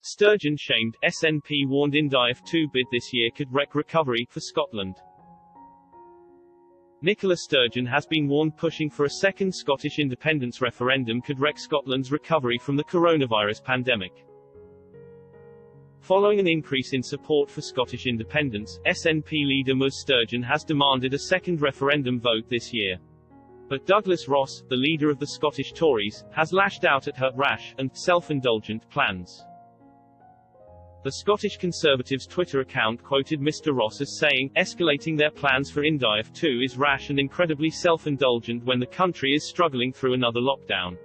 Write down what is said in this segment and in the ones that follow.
Sturgeon S.H.A.M.E.D SNP warned Indyref2 bid this year could wreck recovery for Scotland. Nicola Sturgeon has been warned pushing for a second Scottish independence referendum could wreck Scotland's recovery from the coronavirus pandemic. Following an increase in support for Scottish independence, SNP leader Ms Sturgeon has demanded a second referendum vote this year. But Douglas Ross, the leader of the Scottish Tories, has lashed out at her rash and self-indulgent plans. The Scottish Conservatives' Twitter account quoted Mr Ross as saying, "Escalating their plans for Indyref2 is rash and incredibly self-indulgent when the country is struggling through another lockdown."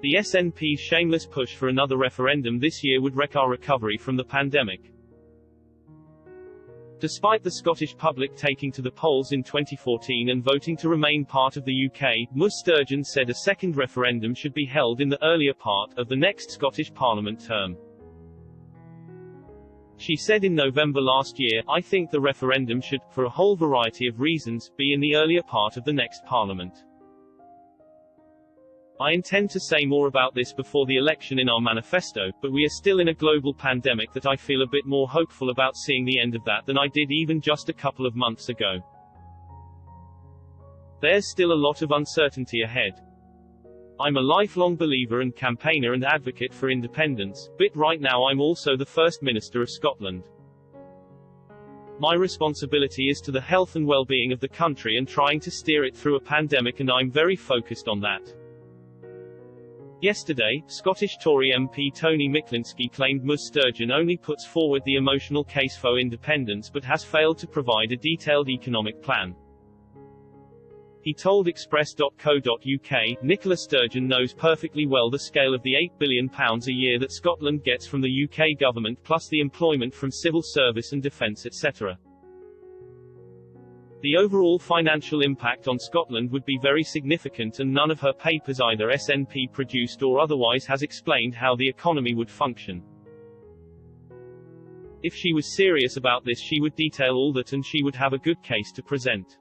The SNP's shameless push for another referendum this year would wreck our recovery from the pandemic. Despite the Scottish public taking to the polls in 2014 and voting to remain part of the UK, Ms Sturgeon said a second referendum should be held in the earlier part of the next Scottish Parliament term. She said in November last year, "I think the referendum should, for a whole variety of reasons, be in the earlier part of the next Parliament. I intend to say more about this before the election in our manifesto, but we are still in a global pandemic that I feel a bit more hopeful about seeing the end of that than I did even just a couple of months ago. There's still a lot of uncertainty ahead. I'm a lifelong believer and campaigner and advocate for independence, but right now I'm also the First Minister of Scotland. My responsibility is to the health and well-being of the country and trying to steer it through a pandemic, and I'm very focused on that." Yesterday, Scottish Tory MP Tony Miclinski claimed Ms Sturgeon only puts forward the emotional case for independence but has failed to provide a detailed economic plan. He told Express.co.uk, "Nicola Sturgeon knows perfectly well the scale of the £8 billion a year that Scotland gets from the UK government plus the employment from civil service and defence etc. The overall financial impact on Scotland would be very significant, and none of her papers, either SNP produced or otherwise, has explained how the economy would function. If she was serious about this, she would detail all that and she would have a good case to present."